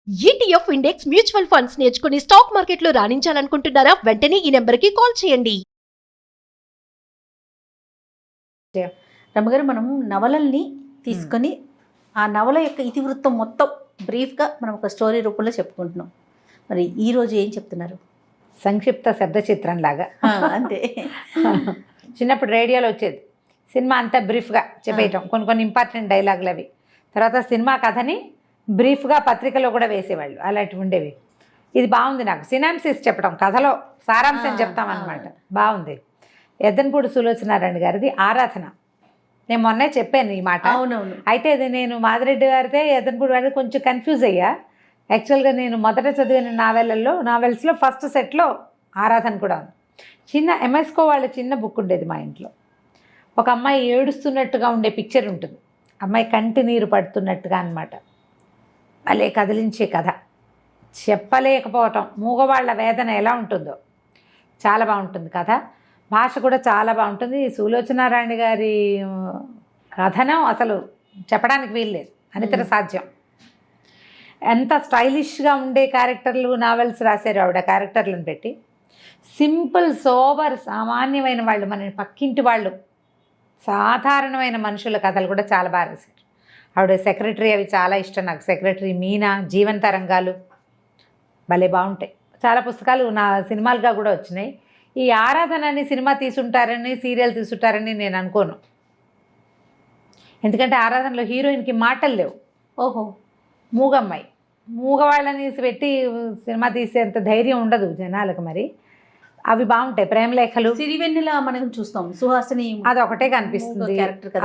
ETF index mutual funds నేర్చుకుని stock మార్కెట్లో రాణించాలనుకుంటున్నారా? వెంటనే ఈ నెంబర్కి కాల్ చేయండి. రమ్మగారు, మనం నవలల్ని తీసుకొని ఆ నవల యొక్క ఇతివృత్తం మొత్తం బ్రీఫ్గా మనం ఒక స్టోరీ రూపంలో చెప్పుకుంటున్నాం. మరి ఈరోజు ఏం చెప్తున్నారు? సంక్షిప్త శబ్ద చిత్రం లాగా. అంతే. చిన్నప్పుడు రేడియోలో వచ్చేది, సినిమా అంతా బ్రీఫ్గా చెప్పేయటం, కొన్ని ఇంపార్టెంట్ డైలాగులు అవి. తర్వాత సినిమా కథని బ్రీఫ్గా పత్రికలో కూడా వేసేవాళ్ళు, అలాంటివి ఉండేవి. ఇది బాగుంది, నాకు సినాప్సిస్ చెప్పడం, కథలో సారాంశం చెప్తామన్నమాట. బాగుంది. ఎద్దనపూడి సులోచనారాయణ గారిది ఆరాధన. నేను మొన్నే చెప్పాను ఈ మాట. అవునవును. అయితే ఇది నేను మాదిరెడ్డి గారితే ఎద్దనపూడి గారిది కొంచెం కన్ఫ్యూజ్ అయ్యా. యాక్చువల్గా నేను మొదట చదివిన నావెల్స్లో ఫస్ట్ సెట్లో ఆరాధన కూడా ఉంది. చిన్న ఎంఎస్కో వాళ్ళ చిన్న బుక్ ఉండేది మా ఇంట్లో. ఒక అమ్మాయి ఏడుస్తున్నట్టుగా ఉండే పిక్చర్ ఉంటుంది, అమ్మాయి కంటి నీరు పడుతున్నట్టుగా అన్నమాట. భలే కదిలించే కథ, చెప్పలేకపోవటం. మూగవాళ్ల వేదన ఎలా ఉంటుందో చాలా బాగుంటుంది కథ. భాష కూడా చాలా బాగుంటుంది. సులోచనారాయణ గారి కథనం అసలు చెప్పడానికి వీల్లేదు, అనితర సాధ్యం. ఎంత స్టైలిష్గా ఉండే క్యారెక్టర్లు నావెల్స్ రాశారు ఆవిడ. క్యారెక్టర్లను పెట్టి సింపుల్ సోబర్ సామాన్యమైన వాళ్ళు, మన పక్కింటి వాళ్ళు, సాధారణమైన మనుషుల కథలు కూడా చాలా బాగా రాశారు ఆవిడ. సెక్రటరీ అవి చాలా ఇష్టం నాకు. సెక్రటరీ, మీనా, జీవన తరంగాలు భలే బాగుంటాయి. చాలా పుస్తకాలు నా సినిమాలుగా కూడా వచ్చినాయి. ఈ ఆరాధనని సినిమా తీసుంటారని, సీరియల్ తీసుంటారని నేను అనుకోను. ఎందుకంటే ఆరాధనలో హీరోయిన్కి మాటలు లేవు. ఓహో, మూగమ్మాయి, మూగవాళ్ళని పెట్టి సినిమా తీసేంత ధైర్యం ఉండదు జనాలకు. మరి అవి బాగుంటాయి. ప్రేమలేఖలు, సిరివెన్నెల మనం చూస్తాం, సుహాసిని అదొకటే కనిపిస్తుంది,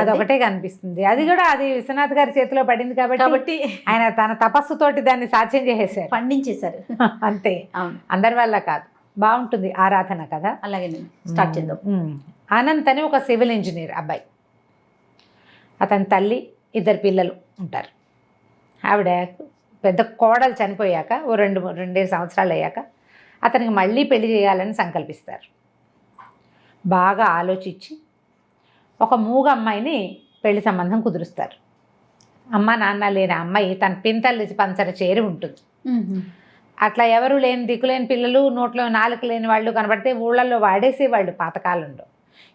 అదొకటే కనిపిస్తుంది. అది కూడా అది విశ్వనాథ్ గారి చేతిలో పడింది కాబట్టి ఆయన తన తపస్సుతోటి దాన్ని సాధ్యం చేసేసారు, పండించేశారు. అంతే, అందరి వల్ల కాదు. బాగుంటుంది ఆరాధన కదా. అలాగే స్టార్ట్ చేద్దాం. అనంత్ అని ఒక సివిల్ ఇంజనీర్ అబ్బాయి, అతని తల్లి, ఇద్దరు పిల్లలు ఉంటారు. ఆవిడ పెద్ద కోడలు చనిపోయాక ఓ 2 సంవత్సరాలు అయ్యాక అతనికి మళ్ళీ పెళ్లి చేయాలని సంకల్పిస్తారు. బాగా ఆలోచించి ఒక మూగ అమ్మాయిని పెళ్లి సంబంధం కుదురుస్తారు. అమ్మ నాన్న లేని అమ్మాయి తన పింతల్లి పంచన చేరి ఉంటుంది. అట్లా ఎవరు లేని, దిక్కులేని పిల్లలు, నోట్లో నాలుక లేని వాళ్ళు కనబడితే ఊళ్ళల్లో వాడేసేవాళ్ళు పాతకాలంలో.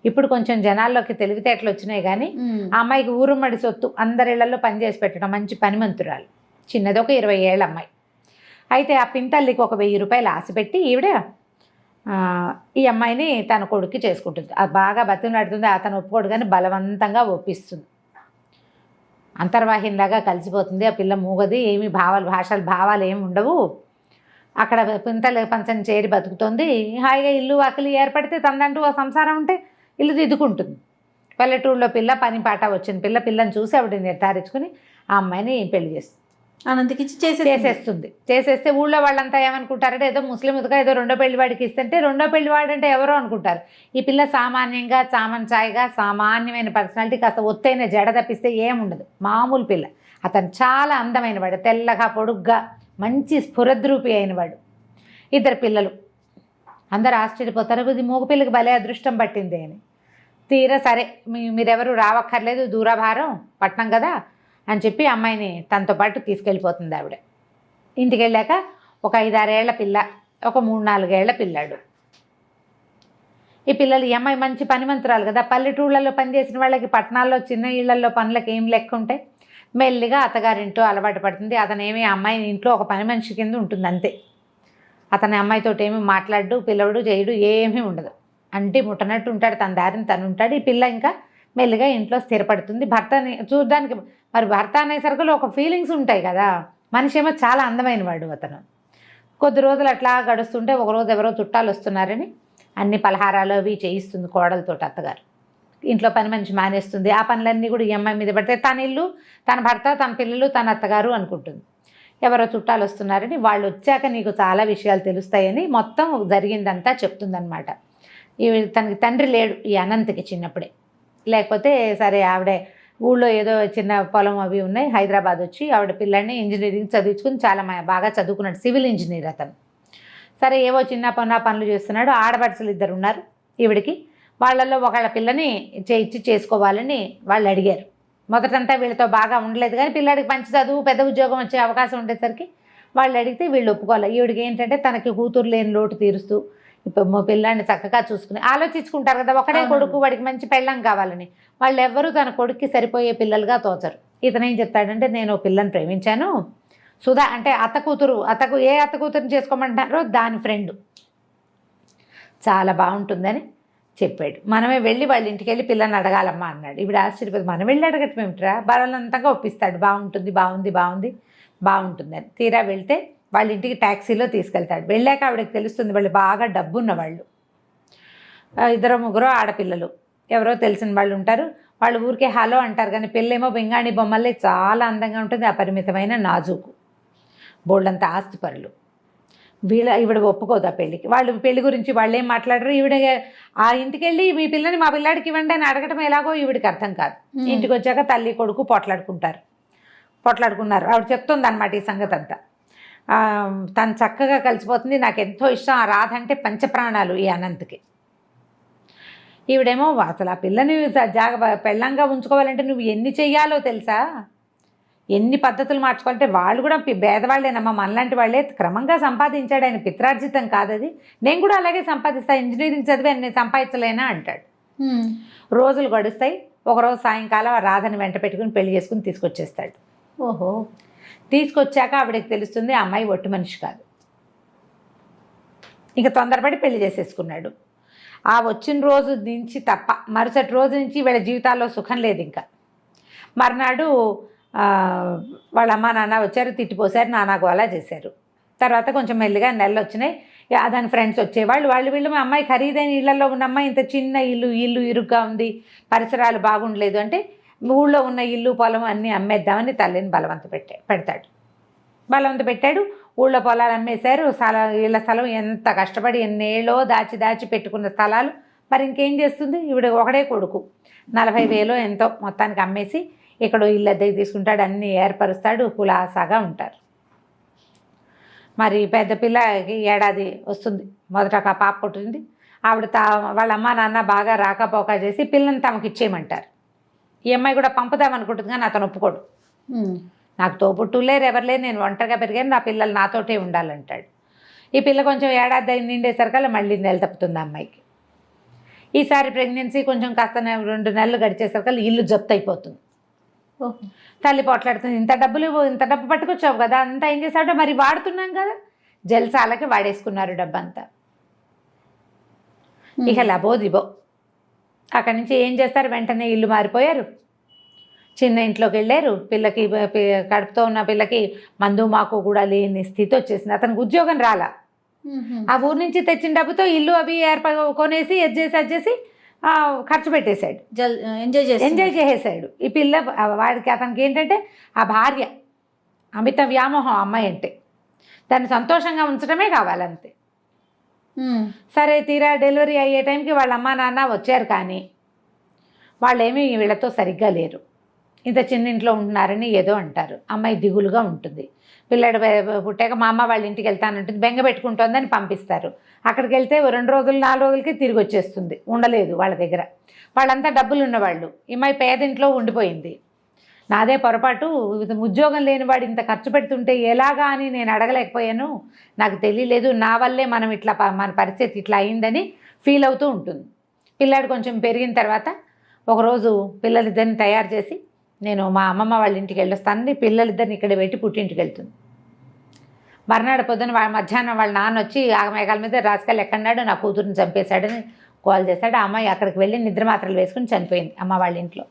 ఇప్పుడు కొంచెం జనాల్లోకి తెలివితేటలు వచ్చినాయి. కానీ ఆ అమ్మాయికి ఊరుమ్మడి సొత్తు, అందరిళ్లలో పనిచేసి పెట్టడం, మంచి పనిమంతురాలు. చిన్నది ఒక 20 ఏళ్ళ అమ్మాయి. అయితే ఆ పింతల్లికి ఒక 1000 రూపాయలు ఆశ పెట్టి ఈవిడ ఈ అమ్మాయిని తన కొడుక్కి చేసుకుంటుంది. అది బాగా బతిమలాడుతుంది. అతను ఒప్పుకోడు కానీ బలవంతంగా ఒప్పిస్తుంది. అంతర్వాహింలాగా కలిసిపోతుంది. ఆ పిల్ల మూగది, ఏమి భావాలు ఏమి ఉండవు. అక్కడ పింతల పంచం చేరి బతుకుతుంది. హాయిగా ఇల్లు వాకిలి ఏర్పడితే తనదంటూ ఆ సంసారం ఉంటే ఇల్లు దిద్దుకుంటుంది. పల్లెటూరులో పిల్ల, పని పాట వచ్చిన పిల్లని చూసి ఆవిడ నిర్ధారించుకుని ఆ అమ్మాయిని పెళ్లి చేస్తుంది. అనంతకి చేసేస్తే ఊళ్ళో వాళ్ళంతా ఏమనుకుంటారంటే ఏదో ముస్లింగా ఏదో రెండో పెళ్లి వాడికి ఇస్తుంటే రెండో పెళ్లి వాడంటే ఎవరో అనుకుంటారు. ఈ పిల్ల సామాన్యంగా, చామన్చాయిగా, సామాన్యమైన పర్సనాలిటీ, కాస్త ఒత్తైన జడ తప్పిస్తే ఏముండదు, మామూలు పిల్ల. అతను చాలా అందమైన వాడు, తెల్లగా పొడుగ్గా, మంచి స్ఫురద్రూపి అయినవాడు. 2 పిల్లలు. అందరు ఆశ్చర్యపోతారు, ఇది మూగపిల్లకి భలే అదృష్టం పట్టింది అని. తీరా సరే మీరెవరు రావక్కర్లేదు, దూరభారం, పట్నం కదా అని చెప్పి అమ్మాయిని తనతో పాటు తీసుకెళ్ళిపోతుంది ఆవిడ. ఇంటికి వెళ్ళాక ఒక 5-6 ఏళ్ల పిల్ల, ఒక 3-4 ఏళ్ల పిల్లాడు. ఈ పిల్లలు, ఈ అమ్మాయి మంచి పనిమంతురాలు కదా. పల్లెటూళ్ళల్లో పనిచేసిన వాళ్ళకి పట్టణాల్లో చిన్న ఇళ్లలో పనులకు ఏం లెక్క ఉంటాయి. మెల్లిగా అత్తగారింటో అలవాటు పడుతుంది. అతనేమి అమ్మాయిని ఇంట్లో ఒక పని మనిషి కింద ఉంటుంది అంతే. అతని అమ్మాయితో ఏమి మాట్లాడు, పిలవడు, చేయడు, ఏమీ ఉండదు. అంటే ముట్టనట్టు ఉంటాడు, తన దారిని తను ఉంటాడు. ఈ పిల్ల ఇంకా మెల్లిగా ఇంట్లో స్థిరపడుతుంది. భర్తని చూడడానికి, మరి భర్త అనేసరికి ఒక ఫీలింగ్స్ ఉంటాయి కదా. మనిషి ఏమో చాలా అందమైన వాడు అతను. కొద్ది రోజులు అట్లా గడుస్తుంటే ఒకరోజు ఎవరో చుట్టాలు వస్తున్నారని అన్ని పలహారాలు అవి చేయిస్తుంది కోడలతో అత్తగారు. ఇంట్లో పని మనిషి మానేస్తుంది. ఆ పనులన్నీ కూడా ఈ అమ్మాయి మీద పడితే తన ఇల్లు, తన భర్త, తన పిల్లలు, తన అత్తగారు అనుకుంటుంది. ఎవరో చుట్టాలు వస్తున్నారని, వాళ్ళు వచ్చాక నీకు చాలా విషయాలు తెలుస్తాయని మొత్తం జరిగిందంతా చెప్తుందనమాట. తనకి తండ్రి లేడు ఈ అనంతకి చిన్నప్పుడే. లేకపోతే సరే ఆవిడే ఊళ్ళో ఏదో చిన్న పొలం అవి ఉన్నాయి, హైదరాబాద్ వచ్చి ఆవిడ పిల్లల్ని ఇంజనీరింగ్ చదివించుకుని చాలా బాగా చదువుకున్నాడు, సివిల్ ఇంజనీర్ అతను. సరే ఏవో చిన్న పనులు చేస్తున్నాడు. ఆడపడుచులు 2 ఉన్నారు ఈవిడికి. వాళ్ళల్లో ఒకళ్ళ పిల్లని చేసుకోవాలని వాళ్ళు అడిగారు. మొదటంతా వీళ్ళతో బాగా ఉండలేదు కానీ పిల్లాడికి మంచి చదువు, పెద్ద ఉద్యోగం వచ్చే అవకాశం ఉండేసరికి వాళ్ళు అడిగితే వీళ్ళు ఒప్పుకోవాలి. ఈవిడికి ఏంటంటే తనకి కూతురు లేని లోటు తీరుస్తూ ఇప్పుడు మా పిల్లాన్ని చక్కగా చూసుకుని ఆలోచించుకుంటారు కదా, ఒకడే కొడుకు వాడికి మంచి పెళ్ళం కావాలని. వాళ్ళు ఎవ్వరూ తన కొడుక్కి సరిపోయే పిల్లలుగా తోచరు. ఇతను ఏం చెప్తాడంటే, నేను పిల్లని ప్రేమించాను, సుధా అంటే అత్త కూతురు, ఏ అత్త కూతురుని చేసుకోమంటారో దాని ఫ్రెండ్ చాలా బాగుంటుందని చెప్పాడు. మనమే వెళ్ళి వాళ్ళ ఇంటికి వెళ్ళి పిల్లని అడగాలమ్మా అన్నాడు. ఇప్పుడు ఆశ్చర్యపోతే మనం వెళ్ళి అడగటం ఏమిట్రా, బలంతంగా ఒప్పిస్తాడు. బాగుంటుందని. తీరా వెళ్తే వాళ్ళ ఇంటికి ట్యాక్సీలో తీసుకెళ్తాడు. వెళ్ళాక ఆవిడకి తెలుస్తుంది వాళ్ళు బాగా డబ్బున్న వాళ్ళు, 2-3 ఆడపిల్లలు, ఎవరో తెలిసిన వాళ్ళు ఉంటారు. వాళ్ళు ఊరికే హలో అంటారు కానీ పిల్లేమో బెంగాణి బొమ్మల్లే చాలా అందంగా ఉంటుంది, అపరిమితమైన నాజూకు, బోళ్ళంత ఆస్తిపరులు. ఈవిడ ఒప్పుకోదు ఆ పెళ్ళికి. వాళ్ళు పెళ్లి గురించి వాళ్ళు ఏం మాట్లాడరు. ఈవిడ ఆ ఇంటికి వెళ్ళి మీ పిల్లని మా పిల్లాడికి ఇవ్వండి అని అడగటం ఎలాగో ఈవిడికి అర్థం కాదు. ఇంటికి వచ్చాక తల్లి కొడుకు పొట్లాడుకున్నారు. ఆవిడ చెప్తుంది అనమాట ఈ సంగతి అంతా. తను చక్కగా కలిసిపోతుంది. నాకు ఎంతో ఇష్టం ఆ రాధ అంటే పంచప్రాణాలు ఈ అనంత్కి. ఈవిడేమో అసలు ఆ పిల్లని పెళ్ళంగా ఉంచుకోవాలంటే నువ్వు ఎన్ని చెయ్యాలో తెలుసా, ఎన్ని పద్ధతులు మార్చుకోవాలంటే. వాళ్ళు కూడా పేదవాళ్ళేనమ్మా, మనలాంటి వాళ్ళే. క్రమంగా సంపాదించాడు ఆయన, పిత్రార్జితం కాదది. నేను కూడా అలాగే సంపాదిస్తాను, ఇంజనీరింగ్ చదివి నేను సంపాదించలేనా అంటాడు. రోజులు గడుస్తాయి. ఒకరోజు సాయంకాలం ఆ రాధని వెంట పెట్టుకుని పెళ్లి చేసుకుని తీసుకొచ్చేస్తాడు. ఓహో. తీసుకొచ్చాక ఆవిడకి తెలుస్తుంది ఆ అమ్మాయి ఒట్టి మనిషి కాదు. ఇంకా తొందరపడి పెళ్లి చేసేసుకున్నాడు. ఆ వచ్చిన రోజు నుంచి తప్ప మరుసటి రోజు నుంచి వీళ్ళ జీవితాల్లో సుఖం లేదు. ఇంకా మర్నాడు వాళ్ళ అమ్మ నాన్న వచ్చారు, తిట్టిపోసారు, నాన్నకు అలా చేశారు. తర్వాత కొంచెం మెల్లిగా నెలలు వచ్చినాయి. దాని ఫ్రెండ్స్ వచ్చేవాళ్ళు. వీళ్ళు మా అమ్మాయి ఖరీదైన ఇళ్లలో ఉన్న అమ్మాయి, ఇంత చిన్న ఇల్లు ఇరుగ్గా ఉంది, పరిసరాలు బాగుండలేదు అంటే ఊళ్ళో ఉన్న ఇల్లు పొలం అన్నీ అమ్మేద్దామని తల్లిని బలవంత పెట్టాడు. ఊళ్ళో పొలాలు అమ్మేశారు. ఇళ్ళ స్థలం ఎంత కష్టపడి ఎన్నేళ్ళో దాచి పెట్టుకున్న స్థలాలు మరి ఇంకేం చేస్తుంది. ఈవిడ ఒకడే కొడుకు, 40,000 ఎంతో మొత్తానికి అమ్మేసి ఇక్కడ ఇల్లు అద్దెకి తీసుకుంటాడు, అన్నీ ఏర్పరుస్తాడు, కులాసాగా ఉంటారు. మరి పెద్ద పిల్లకి ఏడాది వస్తుంది, మొదట ఒక పాప పుట్టింది. ఆవిడ వాళ్ళ అమ్మ నాన్న బాగా రాకపోక చేసి పిల్లని తమకు ఇచ్చేయమంటారు. ఈ అమ్మాయి కూడా పంపుదామనుకుంటుంది కానీ అతను ఒప్పుకోడు. నాకు తోబుట్టులు లేరు, ఎవరు లేరు, నేను ఒంటరిగా పెరిగాను, నా పిల్లలు నాతోటే ఉండాలంటాడు. ఈ పిల్ల కొంచెం ఏడాది నిండేసరికల్లా మళ్ళీ నెల తప్పుతుంది అమ్మాయికి. ఈసారి ప్రెగ్నెన్సీ కొంచెం కాస్త 2 నెలలు గడిచేసరికల్లా ఇల్లు జప్తు అయిపోతుంది. తల్లి పోట్లాడుతుంది, ఇంత డబ్బు పట్టుకొచ్చావు కదా, అంతా ఏం చేసావు, మరి వాడుతున్నాం కదా, జల్సాలకి వాడేసుకున్నారు డబ్బంతా. ఇక లబో దిబో. అక్కడి నుంచి ఏం చేస్తారు, వెంటనే ఇల్లు మారిపోయారు, చిన్న ఇంట్లోకి వెళ్ళారు. పిల్లకి కడుపుతో ఉన్న పిల్లకి మందు మాకు కూడా లేని స్థితి వచ్చేసింది. అతనికి ఉద్యోగం రాలా. ఆ ఊరు నుంచి తెచ్చిన డబ్బుతో ఇల్లు అవి కొనేసి అది చేసి ఖర్చు పెట్టేశాడు, ఎంజాయ్ చేసేసాడు. ఈ పిల్ల వాడికి అతనికి ఏంటంటే ఆ భార్య అమిత వ్యామోహం అమ్మాయి అంటే, దాన్ని సంతోషంగా ఉంచడమే కావాలంతే. సరే తీరా డెలివరీ అయ్యే టైంకి వాళ్ళ అమ్మా నాన్న వచ్చారు కానీ వాళ్ళేమీ వీళ్ళతో సరిగ్గా లేరు. ఇంత చిన్న ఇంట్లో ఉంటున్నారని ఏదో అంటారు. అమ్మాయి దిగులుగా ఉంటుంది. పిల్లడు పుట్టాక మా అమ్మ వాళ్ళ ఇంటికి వెళ్తానంటుంది, బెంగ పెట్టుకుంటోందని పంపిస్తారు. అక్కడికి వెళ్తే 2 రోజులు 4 రోజులకి తిరిగి వచ్చేస్తుంది, ఉండలేదు వాళ్ళ దగ్గర. వాళ్ళంతా డబ్బులు ఉన్నవాళ్ళు, అమ్మాయి పేదింట్లో ఉండిపోయింది. నాదే పొరపాటు, ఉద్యోగం లేని వాడు ఇంత ఖర్చు పెడుతుంటే ఎలాగా అని నేను అడగలేకపోయాను, నాకు తెలియలేదు, నా వల్లే మన పరిస్థితి ఇట్లా అయిందని ఫీల్ అవుతూ ఉంటుంది. పిల్లాడు కొంచెం పెరిగిన తర్వాత ఒకరోజు పిల్లలిద్దరిని తయారు చేసి నేను మా అమ్మమ్మ వాళ్ళ ఇంటికి వెళ్ళొస్తానని పిల్లలిద్దరిని ఇక్కడ పెట్టి పుట్టింటికి వెళ్తుంది. మర్నాడు పొద్దున మధ్యాహ్నం వాళ్ళ నాన్న వచ్చి ఆగమేఘాల మీద రాజకీయాలు ఎక్కడన్నాడు, నా కూతురుని చంపేశాడని కాల్ చేశాడు. ఆ అమ్మాయి అక్కడికి వెళ్ళి నిద్ర మాత్రలు వేసుకుని చనిపోయింది అమ్మ వాళ్ళ ఇంట్లో.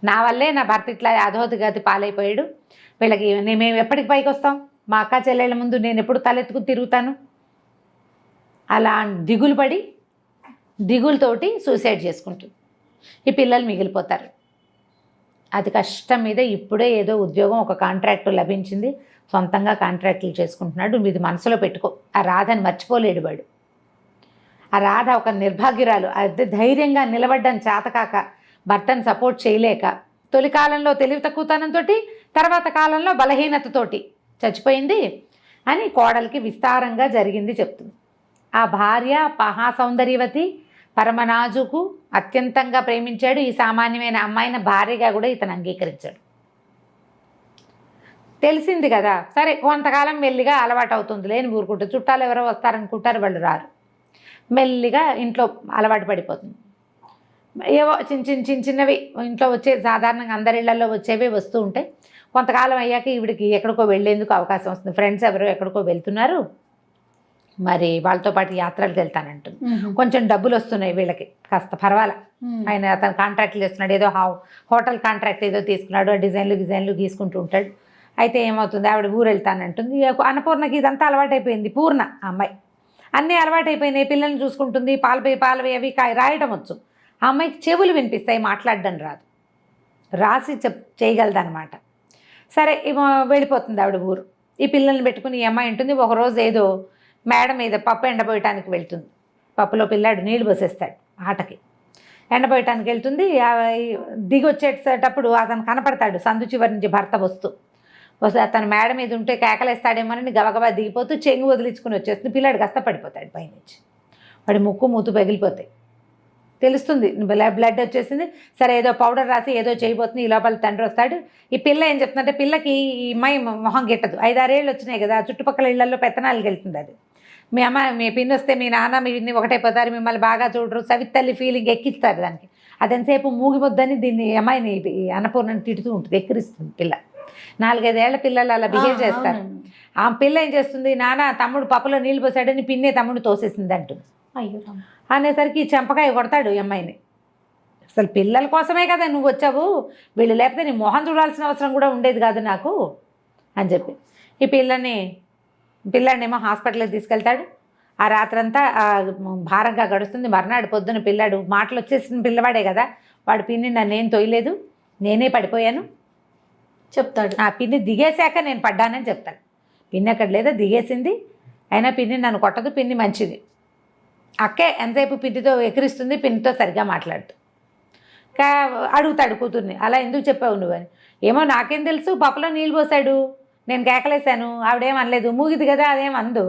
నా వల్లే నా భర్త ఇట్లా అధోగతి పాలైపోయాడు, వీళ్ళకి మేము ఎప్పటికి పైకి వస్తాం, మా అక్క చెల్లెళ్ళ ముందు నేను ఎప్పుడు తలెత్తుకుని తిరుగుతాను, అలా దిగులు పడి దిగులతోటి సూసైడ్ చేసుకుంటుంది. ఈ పిల్లలు మిగిలిపోతారు. అది కష్టం మీద ఇప్పుడే ఏదో ఉద్యోగం, ఒక కాంట్రాక్టు లభించింది, సొంతంగా కాంట్రాక్టులు చేసుకుంటున్నాడు. ఇది మనసులో పెట్టుకో. ఆ రాధని మర్చిపోలేడు వాడు. ఆ రాధ ఒక నిర్భాగ్యురాలు, అదే ధైర్యంగా నిలబడ్డం చేతకాక, భర్తను సపోర్ట్ చేయలేక, తొలి కాలంలో తెలివి తక్కువతనంతో, తర్వాత కాలంలో బలహీనతతోటి చచ్చిపోయింది అని కోడలికి విస్తారంగా జరిగింది చెప్తుంది. ఆ భార్య మహాసౌందర్యవతి, పరమనాజుకు, అత్యంతంగా ప్రేమించాడు. ఈ సామాన్యమైన అమ్మాయిని భార్యగా కూడా ఇతను అంగీకరించాడు. తెలిసింది కదా, సరే కొంతకాలం మెల్లిగా అలవాటు అవుతుంది, లేని ఊరుకుంటుంది. చుట్టాలు ఎవరో వస్తారనుకుంటారు, వాళ్ళు రారు. మెల్లిగా ఇంట్లో అలవాటు పడిపోతుంది. ఏవో చిన్నవి ఇంట్లో వచ్చే సాధారణంగా అందరి ఇళ్లలో వచ్చేవే వస్తూ ఉంటాయి. కొంతకాలం అయ్యాక ఈవిడికి ఎక్కడికో వెళ్ళేందుకు అవకాశం వస్తుంది. ఫ్రెండ్స్ ఎవరో ఎక్కడికో వెళ్తున్నారు, మరి వాళ్ళతో పాటు యాత్రలకు వెళ్తానంటుంది. కొంచెం డబ్బులు వస్తున్నాయి వీళ్ళకి, కాస్త పర్వాలా. ఆయన అతను కాంట్రాక్ట్లు చేస్తున్నాడు, ఏదో హోటల్ కాంట్రాక్ట్ ఏదో తీసుకున్నాడు, డిజైన్లు గీసుకుంటూ ఉంటాడు. అయితే ఏమవుతుంది, ఆవిడ ఊరు వెళ్తానంటుంది. అన్నపూర్ణకి ఇదంతా అలవాటైపోయింది. పూర్ణ అమ్మాయి అన్నీ అలవాటైపోయినాయి. పిల్లల్ని చూసుకుంటుంది, పాలపై అవి రాయడం వచ్చు. ఆ అమ్మాయికి చెవులు వినిపిస్తాయి, మాట్లాడడం రాదు, రాసి చేయగలదన్నమాట. సరే వెళ్ళిపోతుంది ఆవిడ ఊరు. ఈ పిల్లల్ని పెట్టుకుని ఈ అమ్మాయి ఉంటుంది. ఒకరోజు ఏదో మేడ మీద పప్పు ఎండబోయటానికి వెళ్తుంది. పప్పులో పిల్లాడు నీళ్లు పోసేస్తాడు ఆటకి. ఎండబోయటానికి వెళ్తుంది. దిగి వచ్చేటప్పుడు అతను కనపడతాడు, సందు చివరి నుంచి భర్త వస్తే అతను మేడ మీద ఉంటే కేకలేస్తాడేమోనని గబగబా దిగిపోతూ చెంగు వదిలించుకుని వచ్చేస్తుంది. పిల్లాడు కష్ట పడిపోతాడు పైనుంచి. వాడి ముక్కు మూతు పగిలిపోతాయి. తెలుస్తుంది బ్లడ్ వచ్చేసింది. సరే ఏదో పౌడర్ రాసి ఏదో చేయబోతుంది. ఈ లోపల తండ్రి వస్తాడు. ఈ పిల్ల ఏం చెప్తుందంటే, పిల్లకి ఈ అమ్మాయి మొహం గిట్టదు. 5-6 ఏళ్ళు వచ్చినాయి కదా, చుట్టుపక్కల ఇళ్లలో పెత్తనాలకు వెళ్తుంది. అది మీ అమ్మ మీ పిన్ని వస్తే మీ నాన్న మీ ఇన్ని ఒకటైపోతారు, మిమ్మల్ని బాగా చూడరు, సవితల్లి ఫీలింగ్ ఎక్కిస్తారు దానికి. అదెంతసేపు మూగిపోద్దని దీన్ని అమ్మాయిని అన్నపూర్ణని తిడుతూ ఉంటుంది, ఎక్కిరిస్తుంది పిల్ల. 4-5 ఏళ్ల పిల్లలు అలా బిహేవ్ చేస్తారు. ఆ పిల్ల ఏం చేస్తుంది, నాన్న తమ్ముడు పప్పులో నీళ్ళు పోసాడని పిన్నే తమ్ముడు తోసేసింది అంటుంది. అయ్యో అనేసరికి చెంపకాయ కొడతాడు ఈ అమ్మాయిని. అసలు పిల్లల కోసమే కదా నువ్వు వచ్చావు, వీళ్ళు లేకపోతే నీ మొహం చూడాల్సిన అవసరం కూడా ఉండేది కాదు నాకు అని చెప్పి ఈ పిల్లాడినేమో హాస్పిటల్కి తీసుకెళ్తాడు. ఆ రాత్రంతా భారంగా గడుస్తుంది. మర్నాడు పొద్దున పిల్లాడు మాటలు వచ్చేసిన పిల్లవాడే కదా, వాడు పిన్ని నన్నేం తోయలేదు, నేనే పడిపోయాను చెప్తాడు. ఆ పిన్ని దిగేశాక నేను పడ్డానని చెప్తాడు. పిన్ని అక్కడ లేదా, దిగేసింది. అయినా పిన్ని నన్ను కొట్టదు, పిన్ని మంచిది. అక్కే ఎంతసేపు పిన్నితో ఎక్కిరిస్తుంది, పిన్నితో సరిగ్గా మాట్లాడుతూ అడుగుతాడు కూతుర్ని, అలా ఎందుకు చెప్పావు నువ్వని. ఏమో నాకేం తెలుసు, పప్పులో నీళ్ళు పోసాడు, నేను కేకలేశాను, ఆవిడేం అనలేదు, మూగిది కదా అదేం అందు,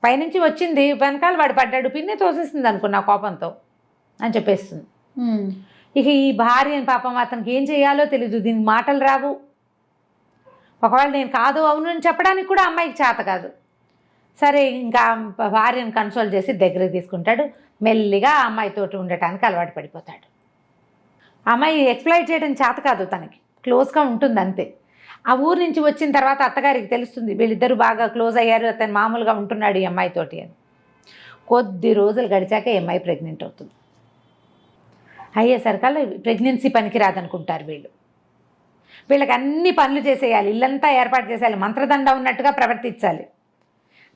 పైనుంచి వచ్చింది, వెనకాల వాడు పడ్డాడు, పిన్ని తోసేసింది అనుకున్నా కోపంతో అని చెప్పేస్తుంది. ఇక ఈ భార్య పాపం అతనికి ఏం చేయాలో తెలీదు, దీనికి మాటలు రావు. ఒకవేళ నేను కాదు అవును అని చెప్పడానికి కూడా అమ్మాయికి చేత కాదు. సరే ఇంకా భార్యను కన్సోల్ చేసి దగ్గరికి తీసుకుంటాడు. మెల్లిగా ఆ అమ్మాయితోటి ఉండటానికి అలవాటు పడిపోతాడు. అమ్మాయి ఎక్స్ప్లైట్ చేయడం చేత కాదు, తనకి క్లోజ్గా ఉంటుంది అంతే. ఆ ఊరు నుంచి వచ్చిన తర్వాత అత్తగారికి తెలుస్తుంది వీళ్ళిద్దరూ బాగా క్లోజ్ అయ్యారు, అతను మామూలుగా ఉంటున్నాడు ఈ అమ్మాయితోటి అని. కొద్ది రోజులు గడిచాక ఈ అమ్మాయి ప్రెగ్నెంట్ అవుతుంది. అయ్యేసరికల్లా ప్రెగ్నెన్సీ పనికిరాదనుకుంటారు వీళ్ళకి అన్ని పనులు చేసేయాలి, ఇల్లంతా ఏర్పాటు చేసేయాలి, మంత్రదండ ఉన్నట్టుగా ప్రవర్తించాలి.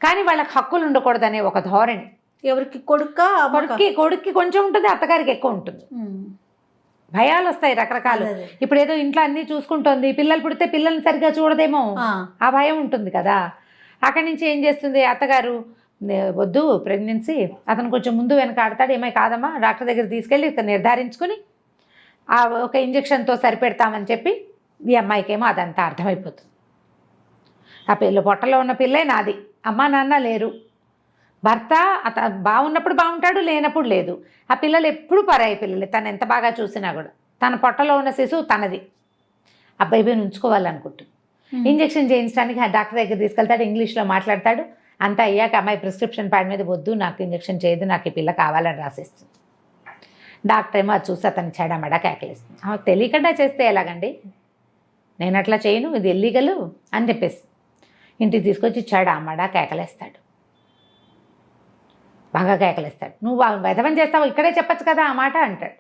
కానీ వాళ్ళకి హక్కులు ఉండకూడదనే ఒక ధోరణి. ఎవరికి కొడుక్కి కొంచెం ఉంటుంది, అత్తగారికి ఎక్కువ ఉంటుంది. భయాలు వస్తాయి రకరకాలు. ఇప్పుడు ఏదో ఇంట్లో అన్నీ చూసుకుంటోంది, పిల్లలు పుడితే పిల్లల్ని సరిగ్గా చూడదేమో, ఆ భయం ఉంటుంది కదా. అక్కడి నుంచి ఏం చేస్తుంది అత్తగారు, వద్దు ప్రెగ్నెన్సీ, అతను కొంచెం ముందు వెనక ఆడతాడు, ఏమై కాదమ్మా డాక్టర్ దగ్గర తీసుకెళ్ళి నిర్ధారించుకుని ఆ ఒక ఇంజక్షన్తో సరిపెడతామని చెప్పి ఈ అమ్మాయికేమో అదంతా అర్థమైపోతుంది. ఆ పొట్టలో ఉన్న పిల్లే నాది, అమ్మా నాన్న లేరు, భర్త బాగున్నప్పుడు బాగుంటాడు, లేనప్పుడు లేదు. ఆ పిల్లలు ఎప్పుడు పరాయి పిల్లలు, తను ఎంత బాగా చూసినా కూడా. తన పొట్టలో ఉన్న శిశువు తనది, ఆ బేబీని ఉంచుకోవాలనుకుంటుంది. ఇంజక్షన్ చేయించడానికి ఆ డాక్టర్ దగ్గర తీసుకెళ్తాడు, ఇంగ్లీష్లో మాట్లాడతాడు. అంతా అయ్యాక అమ్మాయి ప్రిస్క్రిప్షన్ ప్యాడ్ మీద వద్దు నాకు ఇంజక్షన్ చేయదు, నాకు ఈ పిల్ల కావాలని రాసేస్తుంది. డాక్టర్ ఏమో అది చూసి అతను చెడమడా కేకలేస్తుంది. తెలియకుండా చేస్తే ఎలాగండి, నేను అట్లా చేయను, ఇది ఇల్లీగలు అని చెప్పేసి ఇంటికి తీసుకొచ్చి చెడమడా కేకలేస్తాడు, బాగా కేకలేస్తాడు. నువ్వు వెధవం చేస్తావు, ఇక్కడే చెప్పచ్చు కదా ఆ మాట అంటాడు.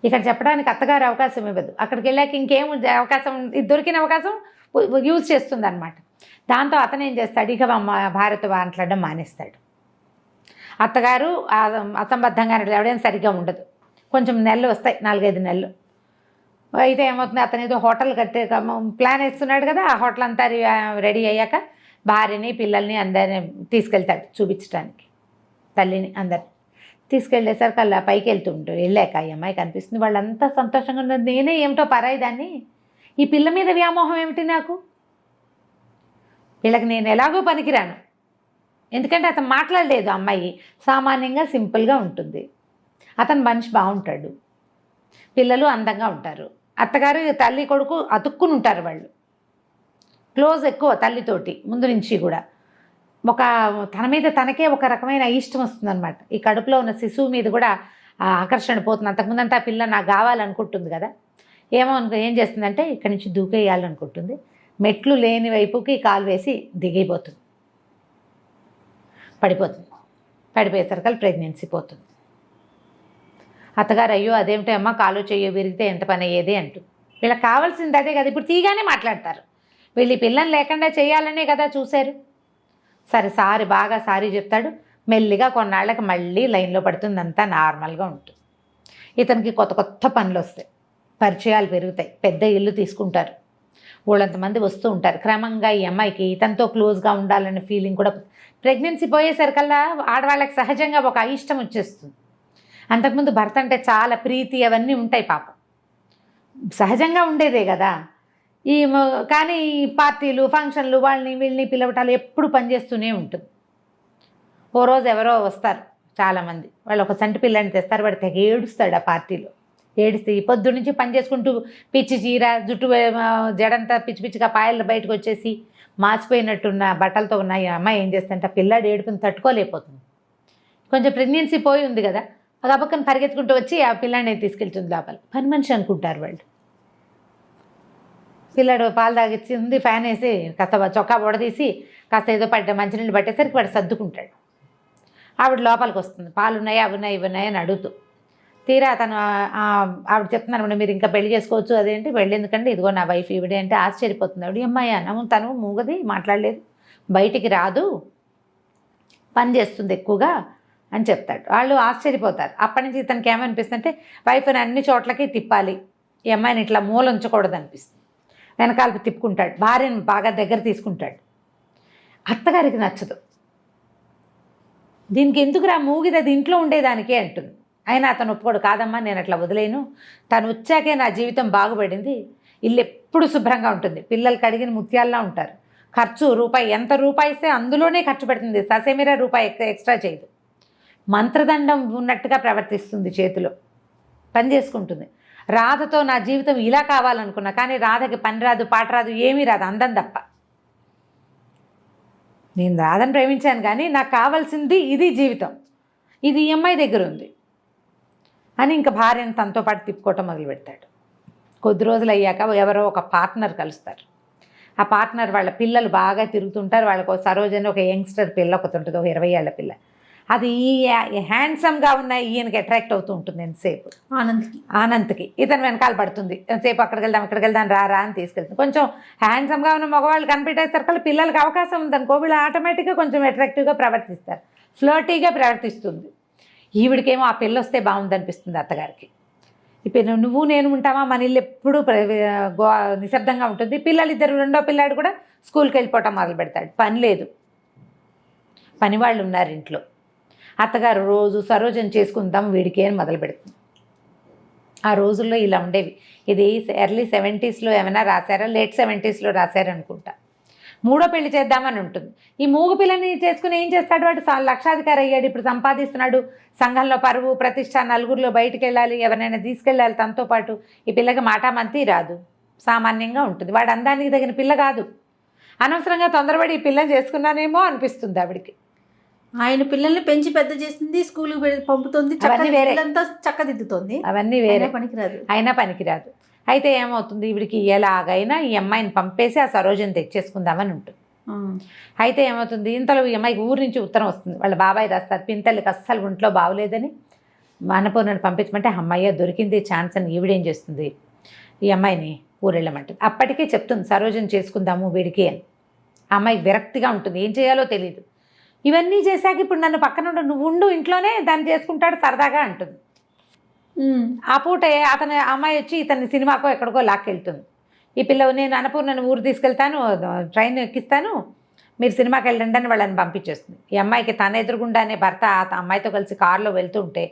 ఇక్కడ చెప్పడానికి అత్తగారు అవకాశం ఇవ్వదు. అక్కడికి వెళ్ళాక ఇంకేం అవకాశం, దొరికిన అవకాశం యూజ్ చేస్తుంది అనమాట. దాంతో అతను ఏం చేస్తాడు, ఇక భార్యతో మాట్లాడడం మానేస్తాడు. అత్తగారు అసంబద్ధంగా ఎవడేం సరిగ్గా ఉండదు. కొంచెం నెలలు వస్తాయి, 4-5 నెలలు అయితే ఏమవుతుంది, అతను ఏదో హోటల్ కట్టే ప్లాన్ వేస్తున్నాడు కదా. ఆ హోటల్ అంతా రెడీ అయ్యాక భార్యని పిల్లల్ని అందరిని తీసుకెళ్తాడు చూపించడానికి, తల్లిని అందరిని తీసుకెళ్ళేసరికి అలా పైకి వెళ్తుంటారు. వెళ్ళాక ఈ అమ్మాయి కనిపిస్తుంది, వాళ్ళంతా సంతోషంగా ఉన్నారు. నేనే ఏమిటో పరాయి దాన్ని, ఈ పిల్ల మీద వ్యామోహం ఏమిటి నాకు, వీళ్ళకి నేను ఎలాగో పనికిరాను. ఎందుకంటే అతను మాట్లాడలేదు, అమ్మాయి సామాన్యంగా సింపుల్గా ఉంటుంది, అతను మనిషి బాగుంటాడు, పిల్లలు అందంగా ఉంటారు, అత్తగారు తల్లి కొడుకు అతుక్కుని ఉంటారు వాళ్ళు. క్లోజ్ ఎక్కువ తల్లితోటి ముందు నుంచి కూడా. తన మీద తనకే ఒక రకమైన ఇష్టం వస్తుందన్నమాట. ఈ కడుపులో ఉన్న శిశువు మీద కూడా ఆకర్షణ పోతుంది. అంతకుముందంతా ఆ పిల్ల నాకు కావాలనుకుంటుంది కదా, ఏం చేస్తుందంటే ఇక్కడి నుంచి దూకేయాలనుకుంటుంది. మెట్లు లేని వైపుకి కాలు వేసి దిగిపోతుంది, పడిపోయేసరికి ప్రెగ్నెన్సీ పోతుంది. అత్తగారు అయ్యో అదేమిటో అమ్మ కాలు చెయ్యో విరిగితే ఎంత పని అయ్యేది అంటుంది. వీళ్ళకి కావాల్సింది అదే కదా, ఇప్పుడు తీగానే మాట్లాడతారు. వీళ్ళు ఈ పిల్లని లేకుండా చేయాలనే కదా చూశారు. సరే బాగా సారీ చెప్తాడు. మెల్లిగా కొన్నాళ్ళకి మళ్ళీ లైన్లో పడుతుంది, అంతా నార్మల్గా ఉంటుంది. ఇతనికి కొత్త పనులు వస్తాయి, పరిచయాలు పెరుగుతాయి, పెద్ద ఇల్లు తీసుకుంటారు, ఊళ్ళంతమంది వస్తూ ఉంటారు. క్రమంగా ఈ అమ్మాయికి ఇతనితో క్లోజ్గా ఉండాలనే ఫీలింగ్ కూడా. ప్రెగ్నెన్సీ పోయేసరికల్లా ఆడవాళ్ళకి సహజంగా ఒక అయిష్టం వచ్చేస్తుంది. అంతకుముందు భర్త అంటే చాలా ప్రీతి అవన్నీ ఉంటాయి, పాపం సహజంగా ఉండేదే కదా. కానీ పార్టీలు ఫంక్షన్లు వీళ్ళని పిలవటాలు ఎప్పుడు పనిచేస్తూనే ఉంటుంది. ఓ రోజు ఎవరో వస్తారు చాలామంది, వాళ్ళు ఒక చంటి పిల్లని తెస్తారు. వాడు తెగ ఏడుస్తాడు ఆ పార్టీలో. ఏడిస్తే పొద్దు నుంచి పని చేసుకుంటూ పిచ్చి చీర జుట్టు జడంతా పిచ్చిగా పాయలు బయటకు వచ్చేసి మాసిపోయినట్టున్న బట్టలతో ఉన్న ఈ అమ్మాయి ఏం చేస్తుంటే ఆ పిల్లాడు ఏడుపుని తట్టుకోలేకపోతుంది. కొంచెం ప్రెగ్నెన్సీ పోయి ఉంది కదా, అది పక్కన పరిగెత్తుకుంటూ వచ్చి ఆ పిల్లాడిని తీసుకెళ్తుంది లోపల. పని మనిషి అనుకుంటారు వాళ్ళు. పిల్లాడు పాలు తాగిచ్చింది, ఫ్యాన్ వేసి కాస్త చొక్కా బొడదీసి కాస్త ఏదో మంచినీళ్ళు పట్టేసరికి వాడు సర్దుకుంటాడు. ఆవిడ లోపలికి వస్తుంది, పాలు ఉన్నాయా అవి ఉన్నాయి ఇవి ఉన్నాయని అడుగుతూ. తీరా అతను ఆవిడ చెప్తున్నాను మీరు ఇంకా పెళ్లి చేసుకోవచ్చు, అదేంటి పెళ్ళి ఎందుకంటే ఇదిగో నా వైఫ్ ఈవిడే అంటే ఆశ్చర్యపోతుంది ఆవిడ. అమ్మాయి అన్నాము, తను మూగది, మాట్లాడలేదు, బయటికి రాదు, పని చేస్తుంది ఎక్కువగా అని చెప్తాడు. వాళ్ళు ఆశ్చర్యపోతారు. అప్పటి నుంచి ఇతనికి ఏమనిపిస్తుంది అంటే వైఫ్ని అన్ని చోట్లకి తిప్పాలి, ఈ అమ్మాయిని ఇట్లా మూల ఉంచకూడదు అనిపిస్తుంది. వెనకాలకు తిప్పుకుంటాడు, భార్యను బాగా దగ్గర తీసుకుంటాడు. అత్తగారికి నచ్చదు. దీనికి ఎందుకురా మూగిది, అది ఇంట్లో ఉండేదానికే అంటుంది. అయినా అతను ఒప్పుకోడు. కాదమ్మా నేను అట్లా వదిలేను, తను వచ్చాకే నా జీవితం బాగుపడింది, ఇల్లు ఎప్పుడు శుభ్రంగా ఉంటుంది, పిల్లలు కడిగిన ముత్యాల్లా ఉంటారు, ఖర్చు ఎంత రూపాయి ఇస్తే అందులోనే ఖర్చు పెడుతుంది, ససేమిరా రూపాయి ఎక్స్ట్రా చేయదు, మంత్రదండం ఉన్నట్టుగా ప్రవర్తిస్తుంది, చేతిలో పని చేసుకుంటుంది. రాధతో నా జీవితం ఇలా కావాలనుకున్నా, కానీ రాధకి పని రాదు, పాట రాదు, ఏమీ రాదు, అందం తప్ప. నేను రాధని ప్రేమించాను కానీ నాకు కావాల్సింది ఇది జీవితం, ఇది ఈ అమ్మాయి దగ్గర ఉంది అని ఇంకా భార్యను తనతో పాటు తిప్పుకోవటం మొదలు పెడతాడు. కొద్ది రోజులు అయ్యాక ఎవరో ఒక పార్ట్నర్ కలుస్తారు. ఆ పార్ట్నర్ వాళ్ళ పిల్లలు బాగా తిరుగుతుంటారు. వాళ్ళకు సరోజని ఒక యంగ్స్టర్ పిల్ల ఒకటి ఉంటుంది, ఒక 20 ఏళ్ల పిల్ల. అది హ్యాండ్సమ్గా ఉన్న ఈయనకి అట్రాక్ట్ అవుతూ ఉంటుంది. ఎంతసేపు ఆనంద్కి ఇతను వెనకాల పడుతుంది. ఎంతసేపు అక్కడికి వెళ్దాం రా అని తీసుకెళ్తుంది. కొంచెం హ్యాండ్సమ్గా ఉన్న మగవాళ్ళు కనిపెట్టేసరికి పిల్లలకి అవకాశం ఉందనుకో, వీళ్ళు ఆటోమేటిక్గా కొంచెం అట్రాక్టివ్గా ప్రవర్తిస్తారు, ఫ్లర్టీగా ప్రవర్తిస్తుంది. ఈవిడికేమో ఆ పిల్ల వస్తే బాగుందనిపిస్తుంది అత్తగారికి. ఇప్పుడు నువ్వు నేను ఉంటామా, మన ఇల్లు ఎప్పుడు నిశ్శబ్దంగా ఉంటుంది. పిల్లలిద్దరు, రెండో పిల్లాడు కూడా స్కూల్కి వెళ్ళిపోవటం మొదలు పెడతాడు. పని లేదు, పని వాళ్ళు ఉన్నారు ఇంట్లో. అత్తగారు రోజు సరోజన చేసుకుందాం వీడికి అని మొదలు పెడుతుంది. ఆ రోజుల్లో ఇలా ఉండేవి. ఇది ఎర్లీ 70s ఏమైనా రాశారా, లేట్ 70s రాశారనుకుంటా. మూడో పెళ్లి చేద్దామని ఉంటుంది. ఈ మూగు పిల్లని చేసుకుని ఏం చేస్తాడు, వాడు లక్షాధికారి అయ్యాడు, ఇప్పుడు సంపాదిస్తున్నాడు, సంఘంలో పరువు ప్రతిష్ట, నలుగురిలో బయటికి వెళ్ళాలి, ఎవరినైనా తీసుకెళ్ళాలి తనతో పాటు. ఈ పిల్లకి మాటామంతి రాదు, సామాన్యంగా ఉంటుంది. వాడు అందానికి తగిన పిల్ల కాదు. అనవసరంగా తొందరపడి ఈ పిల్లని చేసుకున్నానేమో అనిపిస్తుంది ఆవిడికి. ఆయన పిల్లల్ని పెంచి పెద్ద చేస్తుంది, స్కూల్కి పంపుతుంది, చక్కదిద్దుతుంది, అవన్నీ వేరే, పనికిరాదు, అయినా పనికిరాదు. అయితే ఏమవుతుంది, ఈవిడికి ఎలాగైనా ఈ అమ్మాయిని పంపేసి ఆ సరోజని తెచ్చేసుకుందామని ఉంటుంది. అయితే ఏమవుతుంది, ఇంతలో ఈ అమ్మాయికి ఊరి నుంచి ఉత్తరం వస్తుంది. వాళ్ళ బాబాయ్ రాస్తారు, పింతల్లికి అస్సలు ఒంట్లో బాగోలేదని అన్నపూర్ణని పంపించమంటే అమ్మాయి దొరికింది ఛాన్స్ అని ఈవిడేం చేస్తుంది, ఈ అమ్మాయిని ఊరెళ్ళమంటుంది. అప్పటికే చెప్తుంది సరోజని చేసుకుందాము వీడికి అని. ఆ అమ్మాయికి విరక్తిగా ఉంటుంది, ఏం చేయాలో తెలియదు. ఇవన్నీ చేశాక ఇప్పుడు నన్ను పక్కన నువ్వు ఉండు ఇంట్లోనే, దాన్ని చేసుకుంటాడు సరదాగా అంటుంది. ఆ పూటే అతను అమ్మాయి వచ్చి ఇతన్ని సినిమాకో ఎక్కడికో లాక్కెళ్తుంది. ఈ పిల్ల నేను అన్నపూర్ణని ఊరు తీసుకెళ్తాను, ట్రైన్ ఎక్కిస్తాను, మీరు సినిమాకి వెళ్ళండి అని వాళ్ళని పంపించేస్తుంది. ఈ అమ్మాయికి తన ఎదురుగుండానే భర్త అమ్మాయితో కలిసి కారులో వెళ్తుంటే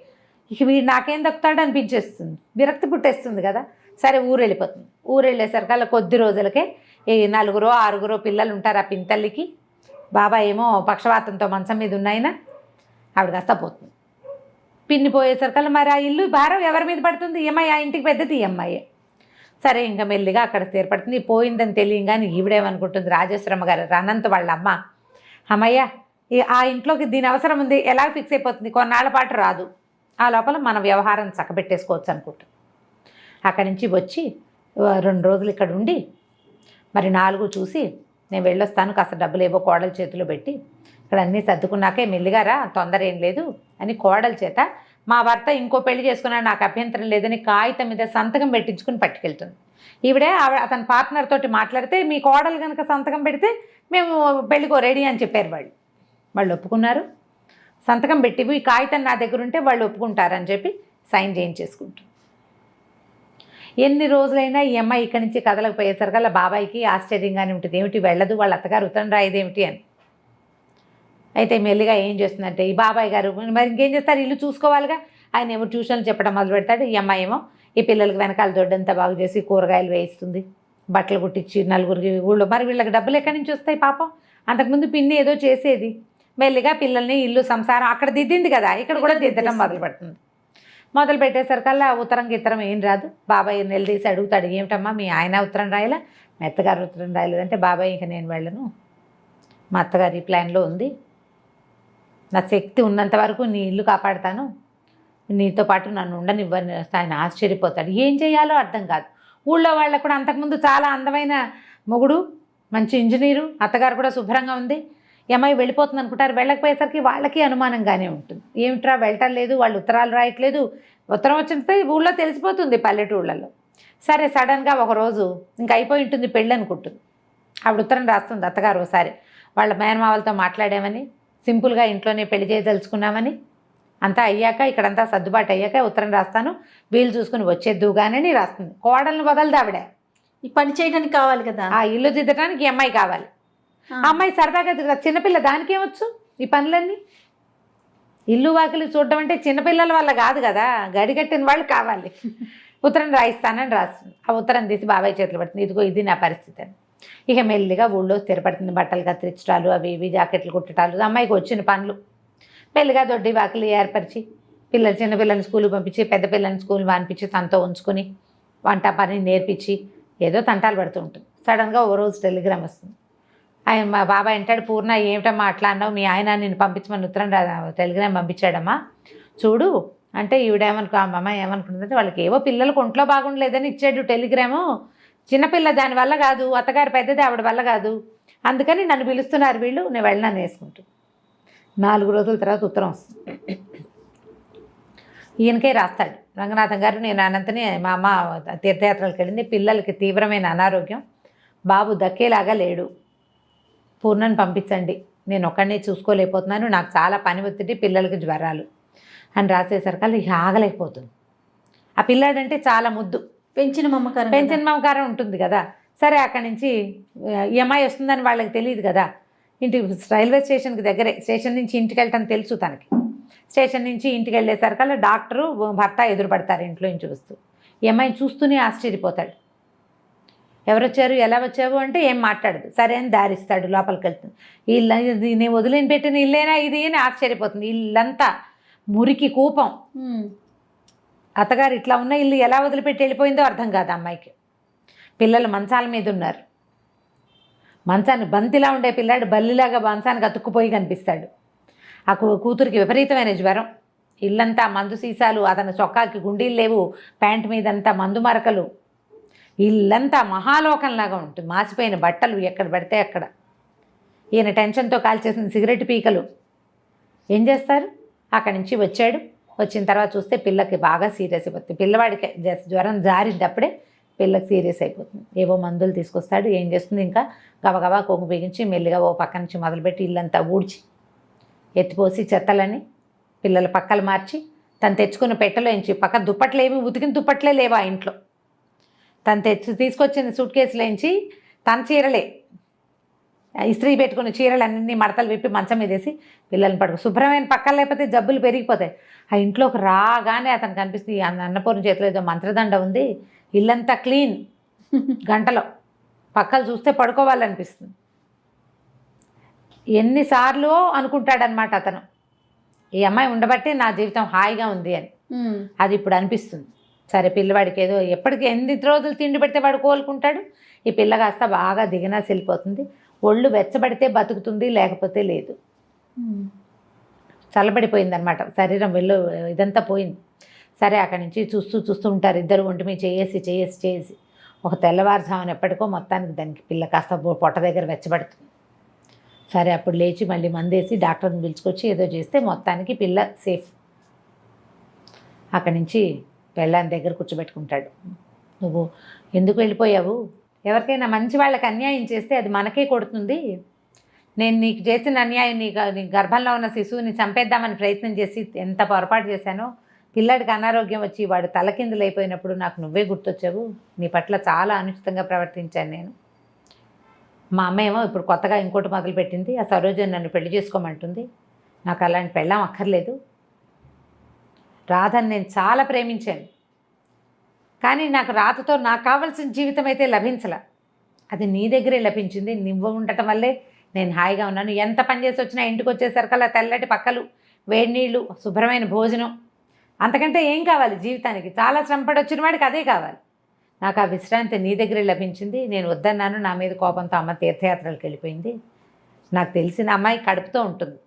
ఇక వీడు నాకేం దక్కుతాడు అనిపించేస్తుంది, విరక్తి పుట్టేస్తుంది కదా. సరే ఊరు వెళ్ళిపోతుంది. ఊరు వెళ్ళేసరికి అలా కొద్ది రోజులకే ఈ 4 6 పిల్లలు ఉంటారు ఆ పింతల్లికి. బాబాయ్ ఏమో పక్షవాతంతో మంచం మీద ఉన్నాయినా ఆవిడ కాస్త పోతుంది. పిన్ని పోయేసరికల్లా మరి ఆ ఇల్లు భారం ఎవరి మీద పడుతుంది, ఈ అమ్మాయి, ఆ ఇంటికి పెద్దది ఈ అమ్మాయి. సరే ఇంకా మెల్లిగా అక్కడ స్థిరపడుతుంది. పోయిందని తెలియగానే ఈవిడేమనుకుంటుంది, రాజేశ్వరమ్మ గారు అనంత్ వాళ్ళ అమ్మ, అమ్మయ్య ఆ ఇంట్లోకి దీని అవసరం ఉంది ఎలా ఫిక్స్ అయిపోతుంది, కొన్నాళ్ల పాటు రాదు, ఆ లోపల మన వ్యవహారం చక్కబెట్టేసుకోవచ్చు అనుకుంటుంది. అక్కడి నుంచి వచ్చి 2 రోజులు ఇక్కడ ఉండి మరి 4 చూసి నేను వెళ్ళొస్తాను, కాస్త డబ్బులు ఏవో కోడల చేతిలో పెట్టి ఇక్కడ అన్నీ సర్దుకున్నాకే మెల్లిగా రా, తొందర ఏం లేదు అని కోడల చేత మా భర్త ఇంకో పెళ్లి చేసుకున్నాడు నాకు అభ్యంతరం లేదని కాగితం మీద సంతకం పెట్టించుకుని పట్టుకెళ్తుంది. అతని పార్ట్నర్ తోటి మాట్లాడితే మీ కోడలు కనుక సంతకం పెడితే మేము పెళ్ళికో రెడీ అని చెప్పారు. వాళ్ళు ఒప్పుకున్నారు. సంతకం పెట్టి ఈ కాగితం నా దగ్గర ఉంటే వాళ్ళు ఒప్పుకుంటారని చెప్పి సైన్ చేయించేసుకుంటారు. ఎన్ని రోజులైనా ఈ అమ్మాయి ఇక్కడి నుంచి కదలకపోయేసరికల్లా బాబాయికి ఆశ్చర్యంగానే ఉంటుంది, ఏమిటి వెళ్ళదు, వాళ్ళ అత్తగారు ఉత్తరం రాయదేమిటి అని. అయితే మెల్లిగా ఏం చేస్తుందంటే ఈ బాబాయ్ గారు మరి ఇంకేం చేస్తారు, ఇల్లు చూసుకోవాలిగా, ఆయన ఏమో ట్యూషన్లు చెప్పడం మొదలు పెడతాడు. ఈ అమ్మాయి ఏమో ఈ పిల్లలకి వెనకాల దొడ్డంతా బాగు చేసి కూరగాయలు వేయిస్తుంది, బట్టలు కుట్టించి నలుగురికి ఊళ్ళో. మరి వీళ్ళకి డబ్బులు ఎక్కడి నుంచి వస్తాయి పాపం, అంతకుముందు పిన్ని ఏదో చేసేది. మెల్లిగా పిల్లల్ని ఇల్లు సంసారం అక్కడ దిద్దింది కదా, ఇక్కడ కూడా దిద్దడం మొదలు పెడుతుంది. మొదలు పెట్టేసరికల్లా ఉత్తరం గిత్తరం ఏం రాదు. బాబాయ్ నిలదీసి అడుగుతాడు, ఏమిటమ్మా మీ ఆయన ఉత్తరం రాయలా, మా అత్తగారు ఉత్తరం రాయలేదంటే, బాబాయ్ ఇంక నేను వెళ్ళను, మా అత్తగారి ఈ ప్లాన్లో ఉంది, నా శక్తి ఉన్నంత వరకు నీ ఇల్లు కాపాడుతాను, నీతో పాటు నన్ను ఉండనివ్వని. ఆయన ఆశ్చర్యపోతాడు, ఏం చేయాలో అర్థం కాదు. ఊళ్ళో వాళ్ళకు కూడా అంతకుముందు చాలా అందమైన మొగుడు, మంచి ఇంజనీరు, అత్తగారు కూడా శుభ్రంగా ఉంది, అమ్మాయి వెళ్ళిపోతుంది అనుకుంటారు. వెళ్ళకపోయేసరికి వాళ్ళకి అనుమానంగానే ఉంటుంది, ఏమిట్రా వెళ్ళటం లేదు, వాళ్ళు ఉత్తరాలు రాయట్లేదు, ఉత్తరం వచ్చినస్తే ఊళ్ళో తెలిసిపోతుంది పల్లెటూళ్ళలో. సరే సడన్గా ఒకరోజు ఇంకా అయిపోయి ఉంటుంది పెళ్ళి అనుకుంటుంది. ఆవిడ ఉత్తరం రాస్తుంది అత్తగారు ఒకసారి వాళ్ళ మేనమావలతో మాట్లాడామని, సింపుల్గా ఇంట్లోనే పెళ్లి చేయదలుచుకున్నామని, అంతా అయ్యాక ఇక్కడంతా సర్దుబాటు అయ్యాక ఉత్తరం రాస్తాను, వీలు చూసుకుని వచ్చేద్దుగానని రాస్తుంది. కోడల్ని వదలదు ఆవిడ, ఈ పని చేయడానికి కావాలి కదా, ఆ ఇల్లు దిద్దడానికి ఈ అమ్మాయి కావాలి. ఆ అమ్మాయి సరదాగా చిన్నపిల్ల, దానికేమొచ్చు ఈ పనులన్నీ, ఇల్లు వాకిలి చూడడం అంటే చిన్నపిల్లల వల్ల కాదు కదా, గడిగట్టిన వాళ్ళు కావాలి. ఉత్తరం రాయిస్తానని రాస్తుంది. ఆ ఉత్తరం తీసి బాబాయ్ చేతులు పడుతుంది, ఇదిగో ఇది నా పరిస్థితి అని. ఇక మెల్లిగా ఊళ్ళో స్థిరపడుతుంది, బట్టలు కత్తిరించడాలు అవి ఇవి జాకెట్లు కుట్టడాలు, అమ్మాయికి వచ్చిన పనులు. మెల్లిగా దొడ్డి వాకిలి ఏర్పరిచి చిన్నపిల్లల్ని స్కూల్కి పంపించి పెద్ద పిల్లల్ని స్కూల్ మానిపించి తనతో ఉంచుకొని వంట పని నేర్పించి ఏదో తంటాలు పడుతూ ఉంటుంది. సడన్గా ఓ రోజు టెలిగ్రామ్ వస్తుంది. ఆయన మా బాబాయ్ అంటాడు, పూర్ణ ఏమిటమ్మా అట్లా అన్నావు, మీ ఆయన నేను పంపించమని ఉత్తరం టెలిగ్రామ్ పంపించాడమ్మా చూడు అంటే, అమ్మ ఏమనుకుంటుందంటే వాళ్ళకి ఏవో పిల్లలకు ఒంట్లో బాగుండలేదని ఇచ్చాడు టెలిగ్రాము, చిన్నపిల్ల దానివల్ల కాదు, అత్తగారు పెద్దది ఆవిడ వల్ల కాదు, అందుకని నన్ను పిలుస్తున్నారు వీళ్ళు, నేను వెళ్ళినాను వేసుకుంటూ. 4 రోజుల తర్వాత ఉత్తరం వస్తుంది. ఈయనకే రాస్తాడు, రంగనాథం గారు నేను అనంతని మా అమ్మ తీర్థయాత్రలకు వెళ్ళింది, పిల్లలకి తీవ్రమైన అనారోగ్యం, బాబు దక్కేలాగా లేడు, పూర్ణని పంపించండి, నేను ఒక్కడినే చూసుకోలేకపోతున్నాను, నాకు చాలా పని ఒత్తిడి, పిల్లలకి జ్వరాలు అని రాసేసరికి ఇక ఆగలేకపోతుంది. ఆ పిల్లాడంటే చాలా ముద్దు, పెంచిన మమకారం ఉంటుంది కదా. సరే అక్కడి నుంచి ఈ అమ్మాయి వస్తుందని వాళ్ళకి తెలియదు కదా, రైల్వే స్టేషన్కి దగ్గరే, స్టేషన్ నుంచి ఇంటికి వెళ్ళటం తెలుసు తనకి. స్టేషన్ నుంచి ఇంటికి వెళ్ళేసరికల్లా డాక్టరు భర్త ఎదురుపడతారు ఇంట్లో నుంచి వస్తూ. ఈ అమ్మాయిని చూస్తూనే ఆశ్చర్యపోతాడు, ఎవరొచ్చారు ఎలా వచ్చావు అంటే ఏం మాట్లాడదు. సరే అని దారిస్తాడు, లోపలికి వెళ్తుంది. ఇల్లు నేను వదిలేని పెట్టిన ఇల్లేనా ఇది అని ఆశ్చర్యపోతుంది. ఇల్లంతా మురికి కూపం, అత్తగారు ఇట్లా ఉన్న ఇల్లు ఎలా వదిలిపెట్టి వెళ్ళిపోయిందో అర్థం కాదు అమ్మాయికి. పిల్లలు మంచాల మీద ఉన్నారు, మంచాన్ని బంతిలా ఉండే పిల్లాడు బల్లిలాగా మంచానికి అతుక్కుపోయి కనిపిస్తాడు. ఆ కూతురికి విపరీతమైన జ్వరం, ఇల్లంతా మందు సీసాలు, అతని చొక్కాకి గుండీలు లేవు, ప్యాంట్ మీదంతా మందు మరకలు, ఇల్లంతా మహాలోకంలాగా ఉంటుంది, మాసిపోయిన బట్టలు ఎక్కడ పడితే అక్కడ. ఈయన టెన్షన్తో కాల్చేసిన సిగరెట్ పీకలు. ఏం చేస్తారు? అక్కడి నుంచి వచ్చాడు. వచ్చిన తర్వాత చూస్తే పిల్లకి బాగా సీరియస్ అయిపోతుంది. పిల్లవాడికి జ్వరం జారినప్పుడే పిల్లకి సీరియస్ అయిపోతుంది. ఏవో మందులు తీసుకొస్తాడు. ఏం చేస్తుంది, ఇంకా గబగబా కొంగు బిగించి మెల్లిగా ఓ పక్క నుంచి మొదలుపెట్టి ఇల్లంతా ఊడ్చి ఎత్తిపోసి చెత్తలని పిల్లల పక్కలు మార్చి తను తెచ్చుకున్న పెట్టలోంచి పక్క దుప్పట్లేవి, ఉతికిన దుప్పట్లే లేవు ఆ ఇంట్లో. తను తీసుకొచ్చిన సూట్ కేసులోంచి తన చీరలే, ఇస్త్రీ పెట్టుకున్న చీరలన్నీ మడతలు విప్పి మంచం మీదేసి పిల్లల్ని పడుకో. శుభ్రమైన పక్కన లేకపోతే జబ్బులు పెరిగిపోతాయి. ఆ ఇంట్లోకి రాగానే అతను కనిపిస్తుంది, అన్నపూర్ణ చేతిలో ఏదో మంత్రదండ ఉంది, ఇల్లంతా క్లీన్, గంటలో పక్కలు చూస్తే పడుకోవాలనిపిస్తుంది. ఎన్నిసార్లు అనుకుంటాడనమాట అతను, ఈ అమ్మాయి ఉండబట్టే నా జీవితం హాయిగా ఉంది అని. అది ఇప్పుడు అనిపిస్తుంది. సరే పిల్లవాడికి ఏదో ఎప్పటికి ఎన్ని రోజులు తిండి పెడితే వాడు కోలుకుంటాడు. ఈ పిల్ల కాస్త బాగా దిగినాసి వెళ్ళిపోతుంది. ఒళ్ళు వెచ్చబడితే బతుకుతుంది, లేకపోతే లేదు. చల్లబడిపోయింది అనమాట శరీరం, వెళ్ళు ఇదంతా పోయింది. సరే అక్కడి నుంచి చూస్తూ ఉంటారు ఇద్దరు ఒంటి మీద చేసి ఒక తెల్లవారుజామున ఎప్పటికో మొత్తానికి దానికి పిల్ల కాస్త పొట్ట దగ్గర వెచ్చబడుతుంది. సరే అప్పుడు లేచి మళ్ళీ మందేసి డాక్టర్ని పిలుచుకొచ్చి ఏదో చేస్తే మొత్తానికి పిల్ల సేఫ్. అక్కడి నుంచి పెళ్ళాని దగ్గర కూర్చోబెట్టుకుంటాడు. నువ్వు ఎందుకు వెళ్ళిపోయావు? ఎవరికైనా మంచి వాళ్ళకి అన్యాయం చేస్తే అది మనకే కొడుతుంది. నేను నీకు చేసిన అన్యాయం, నీ గర్భంలో ఉన్న శిశువుని చంపేద్దామని ప్రయత్నం చేసి ఎంత పొరపాటు చేశానో. పిల్లాడికి అనారోగ్యం వచ్చి వాడు తలకిందులు అయిపోయినప్పుడు నాకు నువ్వే గుర్తొచ్చావు. నీ పట్ల చాలా అనుచితంగా ప్రవర్తించాను నేను. మా అమ్మ ఏమో ఇప్పుడు కొత్తగా ఇంకోటి మొదలుపెట్టింది. ఆ సరోజని నన్ను పెళ్లి చేసుకోమంటుంది. నాకు అలాంటి పెళ్ళాం అక్కర్లేదు. రాధని నేను చాలా ప్రేమించాను, కానీ నాకు రాధతో నాకు కావాల్సిన జీవితం అయితే లభించలే. అది నీ దగ్గరే లభించింది. నువ్వు ఉండటం వల్లే నేను హాయిగా ఉన్నాను. ఎంత పని చేసి వచ్చినా ఇంటికి వచ్చేసరికల్లా తెల్లటి పక్కలు, వేడి నీళ్ళు, శుభ్రమైన భోజనం, అంతకంటే ఏం కావాలి జీవితానికి? చాలా శ్రమపడి వచ్చిన వాడికి అదే కావాలి. నాకు ఆ విశ్రాంతి నీ దగ్గరే లభించింది. నేను వద్దన్నాను. నా మీద కోపంతో అమ్మ తీర్థయాత్రలకు వెళ్ళిపోయింది. నాకు తెలిసిన అమ్మాయి కడుపుతో ఉంటుంది.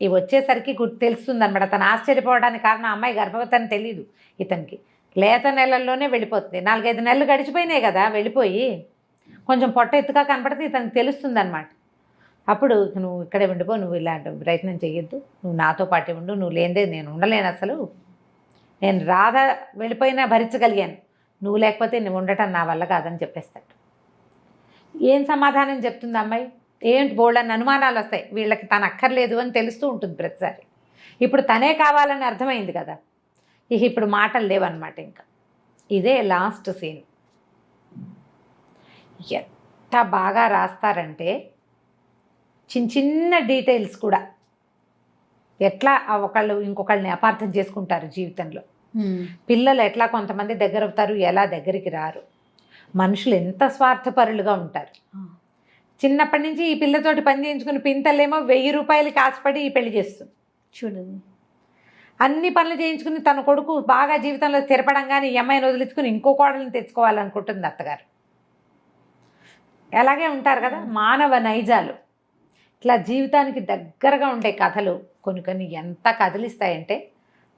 ఇవి వచ్చేసరికి తెలుస్తుంది అనమాట. తను ఆశ్చర్యపోవడానికి కారణం అమ్మాయి గర్భవతి అని తెలియదు ఇతనికి. లేత నెలల్లోనే వెళ్ళిపోతుంది. 4-5 నెలలు గడిచిపోయినాయి కదా, వెళ్ళిపోయి కొంచెం పొట్ట ఎత్తుగా కనపడితే ఇతనికి తెలుస్తుంది అనమాట. అప్పుడు నువ్వు ఇక్కడే ఉండిపో, నువ్వు ఇలాంటి ప్రయత్నం చేయొద్దు, నువ్వు నాతో పాటే ఉండు, నువ్వు లేనిదే నేను ఉండలేను అసలు. నేను రాధ వెళ్ళిపోయినా భరించగలిగాను, నువ్వు లేకపోతే నువ్వు ఉండటం నా వల్ల కాదని చెప్పేస్తాడు. ఏం సమాధానం చెప్తుంది అమ్మాయి? ఏంటి బోల్డని అనుమానాలు వస్తాయి. వీళ్ళకి తను అక్కర్లేదు అని తెలుస్తూ ఉంటుంది ప్రతిసారి. ఇప్పుడు తనే కావాలని అర్థమైంది కదా, ఇప్పుడు మాటలు లేవన్నమాట. ఇంకా ఇదే లాస్ట్ సీన్. ఎంత బాగా రాస్తారంటే చిన్న డీటెయిల్స్ కూడా ఎట్లా ఒకళ్ళు ఇంకొకళ్ళని అపార్థం చేసుకుంటారు జీవితంలో. పిల్లలు ఎట్లా కొంతమంది దగ్గర అవుతారు, ఎలా దగ్గరికి రారు. మనుషులు ఎంత స్వార్థపరులుగా ఉంటారు. చిన్నప్పటి నుంచి ఈ పిల్లతోటి పని చేయించుకుని పింతలేమో 1000 రూపాయలకి ఆశపడి ఈ పెళ్లి చేస్తుంది. చూడండి, అన్ని పనులు చేయించుకుని తన కొడుకు బాగా జీవితంలో స్థిరపడంగానే ఈ అమ్మాయిని వదిలించుకుని ఇంకో కోడలను తెచ్చుకోవాలనుకుంటుంది అత్తగారు. అలాగే ఉంటారు కదా మానవ నైజాలు. ఇట్లా జీవితానికి దగ్గరగా ఉండే కథలు కొన్ని ఎంత కదిలిస్తాయంటే,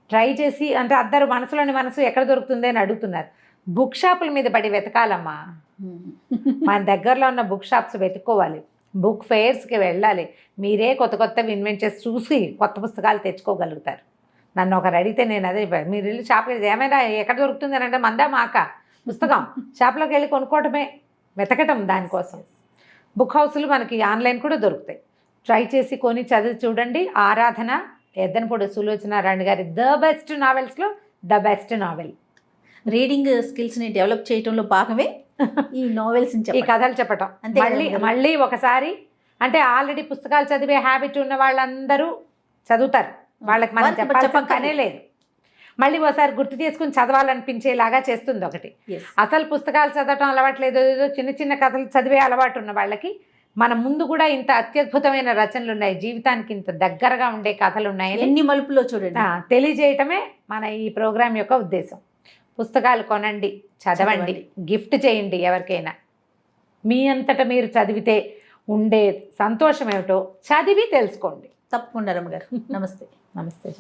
ట్రై చేసి అంటే అందరూ మనసులోని మనసు ఎక్కడ దొరుకుతుంది అని అడుగుతున్నారు. బుక్ షాపుల మీద పడి వెతకాలమ్మా. మన దగ్గరలో ఉన్న బుక్ షాప్స్ వెతుక్కోవాలి, బుక్ ఫెయిర్స్కి వెళ్ళాలి. మీరే కొత్తవి ఇన్వెంట్ చేసి చూసి కొత్త పుస్తకాలు తెచ్చుకోగలుగుతారు. నన్ను ఒకరు అడిగితే నేను అదే, మీరు వెళ్ళి షాప్కి ఏమైనా ఎక్కడ దొరుకుతుంది అని అంటే మందా మాక పుస్తకం షాప్లోకి వెళ్ళి కొనుక్కోవటమే, వెతకటం దానికోసం. బుక్ హౌస్లు మనకి ఆన్లైన్ కూడా దొరుకుతాయి. ట్రై చేసి కొని చదివి చూడండి. ఆరాధన, ఎద్దనపూడి సులోచనారాణి గారి ద బెస్ట్ నావెల్స్లో ద బెస్ట్ నావెల్. రీడింగ్ స్కిల్స్ని డెవలప్ చేయడంలో భాగమే ఈ నావెల్స్, ఈ కథలు చెప్పటం. మళ్ళీ ఒకసారి అంటే ఆల్రెడీ పుస్తకాలు చదివే హ్యాబిట్ ఉన్న వాళ్ళందరూ చదువుతారు, వాళ్ళకి మనం చెప్పాల్సిన పనే లేదు. మళ్ళీ ఒకసారి గుర్తు చేసుకుని చదవాలనిపించేలాగా చేస్తుంది ఒకటి. అసలు పుస్తకాలు చదవటం అలవాట్లేదు, ఏదో చిన్న కథలు చదివే అలవాటు ఉన్న వాళ్ళకి మన ముందు కూడా ఇంత అత్యద్భుతమైన రచనలు ఉన్నాయి, జీవితానికి ఇంత దగ్గరగా ఉండే కథలు ఉన్నాయి, ఎన్ని మలుపులో చూడండి తెలియజేయటమే మన ఈ ప్రోగ్రాం యొక్క ఉద్దేశం. పుస్తకాలు కొనండి, చదవండి, గిఫ్ట్ చేయండి ఎవరికైనా. మీ అంతటా మీరు చదివితే ఉండే సంతోషం ఏమిటో చదివి తెలుసుకోండి. తప్పకుండా రమ్మ గారు. నమస్తే. నమస్తే.